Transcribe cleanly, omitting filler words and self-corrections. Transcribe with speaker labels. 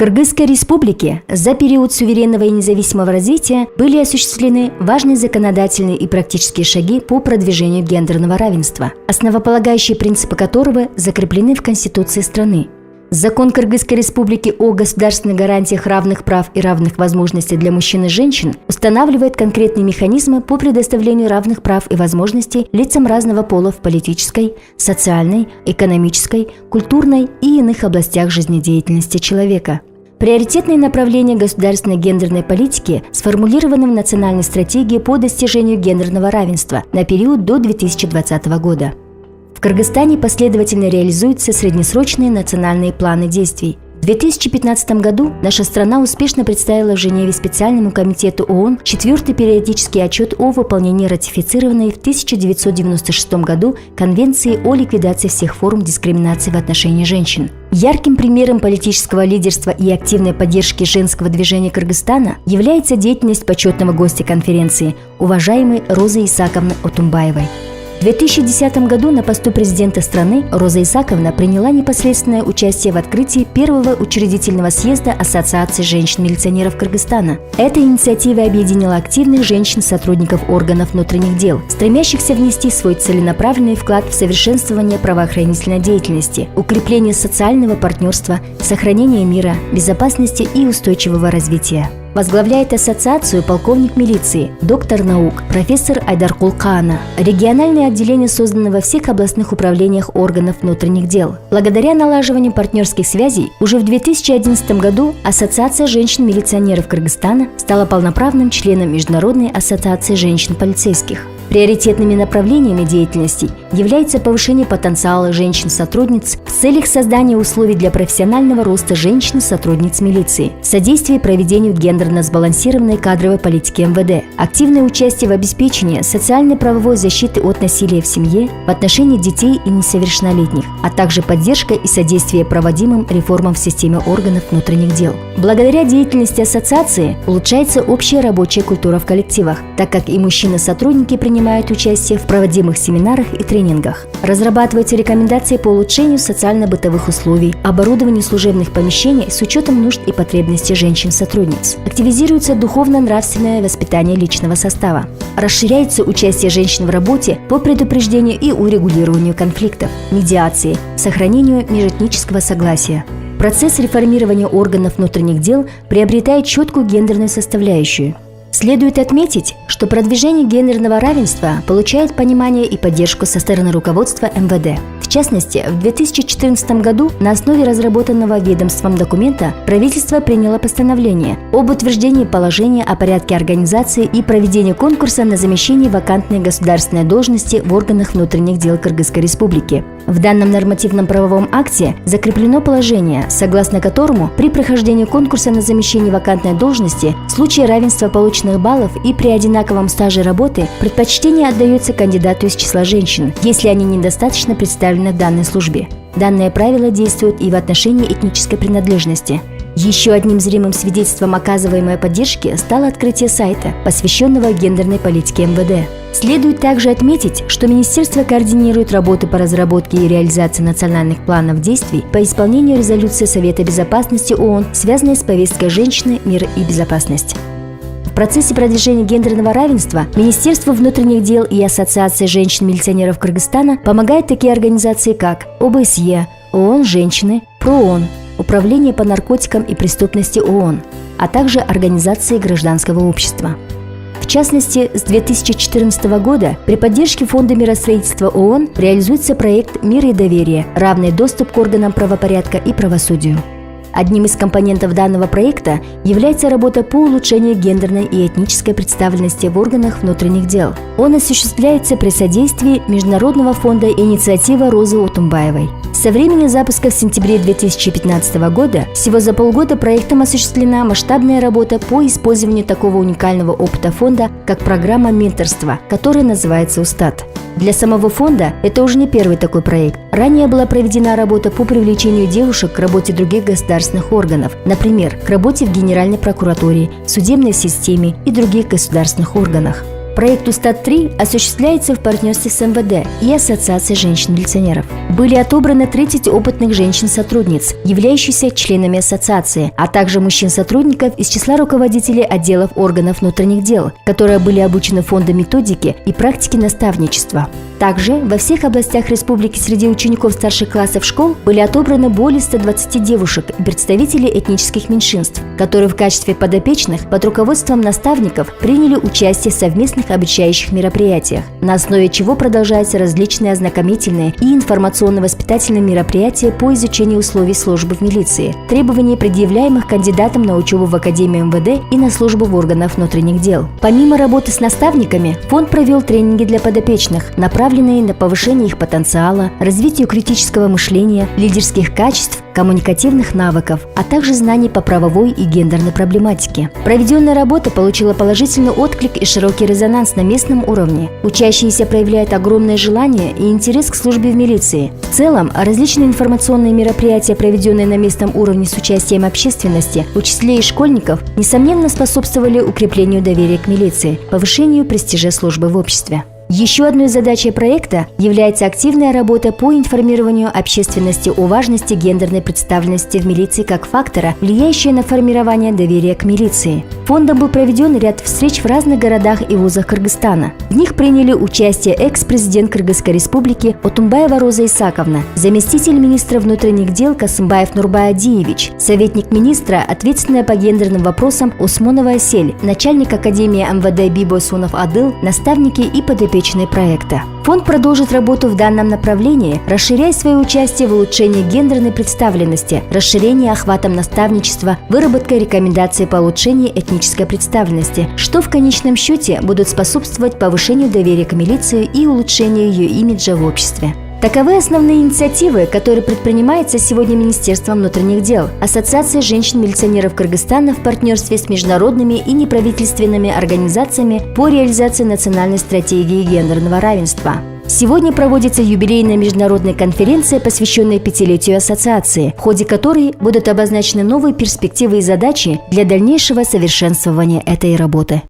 Speaker 1: Кыргызской республике за период суверенного и независимого развития были осуществлены важные законодательные и практические шаги по продвижению гендерного равенства, основополагающие принципы которого закреплены в Конституции страны. Закон Кыргызской республики о государственных гарантиях равных прав и равных возможностей для мужчин и женщин устанавливает конкретные механизмы по предоставлению равных прав и возможностей лицам разного пола в политической, социальной, экономической, культурной и иных областях жизнедеятельности человека. Приоритетные направления государственной гендерной политики сформулированы в Национальной стратегии по достижению гендерного равенства на период до 2020 года. В Кыргызстане последовательно реализуются среднесрочные национальные планы действий. В 2015 году наша страна успешно представила в Женеве специальному комитету ООН 4-й периодический отчет о выполнении ратифицированной в 1996 году Конвенции о ликвидации всех форм дискриминации в отношении женщин. Ярким примером политического лидерства и активной поддержки женского движения Кыргызстана является деятельность почетного гостя конференции, уважаемой Розы Исаковны Отунбаевой. В 2010 году на посту президента страны Роза Исаковна приняла непосредственное участие в открытии первого учредительного съезда Ассоциации женщин-милиционеров Кыргызстана. Эта инициатива объединила активных женщин-сотрудников органов внутренних дел, стремящихся внести свой целенаправленный вклад в совершенствование правоохранительной деятельности, укрепление социального партнерства, сохранение мира, безопасности и устойчивого развития. Возглавляет ассоциацию полковник милиции, доктор наук, профессор Айдаркул Каана. Региональное отделение создано во всех областных управлениях органов внутренних дел. Благодаря налаживанию партнерских связей уже в 2011 году Ассоциация женщин-милиционеров Кыргызстана стала полноправным членом Международной ассоциации женщин-полицейских. Приоритетными направлениями деятельности является повышение потенциала женщин-сотрудниц в целях создания условий для профессионального роста женщин-сотрудниц милиции, содействие проведению гендерно сбалансированной кадровой политики МВД, активное участие в обеспечении социально-правовой защиты от насилия в семье в отношении детей и несовершеннолетних, а также поддержка и содействие проводимым реформам в системе органов внутренних дел. Благодаря деятельности ассоциации улучшается общая рабочая культура в коллективах, так как и мужчины-сотрудники принимают участие в проводимых семинарах и тренингах. Разрабатываются рекомендации по улучшению социально-бытовых условий, оборудованию служебных помещений с учетом нужд и потребностей женщин-сотрудниц. Активизируется духовно-нравственное воспитание личного состава. Расширяется участие женщин в работе по предупреждению и урегулированию конфликтов, медиации, сохранению межэтнического согласия. Процесс реформирования органов внутренних дел приобретает четкую гендерную составляющую. Следует отметить, что продвижение гендерного равенства получает понимание и поддержку со стороны руководства МВД. В частности, в 2014 году на основе разработанного ведомством документа правительство приняло постановление об утверждении положения о порядке организации и проведения конкурса на замещение вакантной государственной должности в органах внутренних дел Кыргызской республики. В данном нормативном правовом акте закреплено положение, согласно которому при прохождении конкурса на замещение вакантной должности в случае равенства полученных баллов и при одинаковом стаже работы предпочтение отдается кандидату из числа женщин, если они недостаточно представлены в данной службе. Данное правило действует и в отношении этнической принадлежности. Еще одним зримым свидетельством оказываемой поддержки стало открытие сайта, посвященного гендерной политике МВД. Следует также отметить, что Министерство координирует работу по разработке и реализации национальных планов действий по исполнению резолюции Совета безопасности ООН, связанной с повесткой «Женщины, мир и безопасность». В процессе продвижения гендерного равенства Министерство внутренних дел и Ассоциация женщин-милиционеров Кыргызстана помогают такие организации, как ОБСЕ, ООН «Женщины», ПРООН, Управление по наркотикам и преступности ООН, а также организации гражданского общества. В частности, с 2014 года при поддержке Фонда миростроительства ООН реализуется проект «Мир и доверие. Равный доступ к органам правопорядка и правосудию». Одним из компонентов данного проекта является работа по улучшению гендерной и этнической представленности в органах внутренних дел. Он осуществляется при содействии Международного фонда «Инициатива Розы Отунбаевой». Со времени запуска в сентябре 2015 года всего за полгода проектом осуществлена масштабная работа по использованию такого уникального опыта фонда, как программа менторства, которая называется «УСТАТ». Для самого фонда это уже не первый такой проект. Ранее была проведена работа по привлечению девушек к работе других государственных органов, например, к работе в Генеральной прокуратуре, судебной системе и других государственных органах. Проект «Устат-3» осуществляется в партнерстве с МВД и Ассоциацией женщин-милиционеров. Были отобраны 30 опытных женщин-сотрудниц, являющихся членами ассоциации, а также мужчин-сотрудников из числа руководителей отделов органов внутренних дел, которые были обучены Фондом методики и практики наставничества. Также во всех областях республики среди учеников старших классов школ были отобраны более 120 девушек и представителей этнических меньшинств, которые в качестве подопечных под руководством наставников приняли участие в совместных обучающих мероприятиях, на основе чего продолжаются различные ознакомительные и информационно-воспитательные мероприятия по изучению условий службы в милиции, требований, предъявляемых кандидатам на учебу в Академию МВД и на службу в органах внутренних дел. Помимо работы с наставниками, фонд провел тренинги для подопечных, направленные на повышение их потенциала, развитию критического мышления, лидерских качеств, коммуникативных навыков, а также знаний по правовой и гендерной проблематике. Проведенная работа получила положительный отклик и широкий резонанс на местном уровне. Учащиеся проявляют огромное желание и интерес к службе в милиции. В целом, различные информационные мероприятия, проведенные на местном уровне с участием общественности, учителей и школьников, несомненно способствовали укреплению доверия к милиции, повышению престижа службы в обществе. Еще одной задачей проекта является активная работа по информированию общественности о важности гендерной представленности в милиции как фактора, влияющего на формирование доверия к милиции. Фондом был проведен ряд встреч в разных городах и вузах Кыргызстана. В них приняли участие экс-президент Кыргызской республики Отунбаева Роза Исаковна, заместитель министра внутренних дел Касымбаев Нурбай Адиевич, советник министра, ответственная по гендерным вопросам Усмонова Асель, начальник Академии МВД Бибо Сунов Адыл, наставники и подопечные проекта. Фонд продолжит работу в данном направлении, расширяя свое участие в улучшении гендерной представленности, расширении охватом наставничества, выработкой рекомендаций по улучшению этнической представленности, что в конечном счете будут способствовать повышению доверия к милиции и улучшению ее имиджа в обществе. Таковы основные инициативы, которые предпринимаются сегодня Министерством внутренних дел, Ассоциацией женщин-милиционеров Кыргызстана в партнерстве с международными и неправительственными организациями по реализации национальной стратегии гендерного равенства. Сегодня проводится юбилейная международная конференция, посвященная 5-летию ассоциации, в ходе которой будут обозначены новые перспективы и задачи для дальнейшего совершенствования этой работы.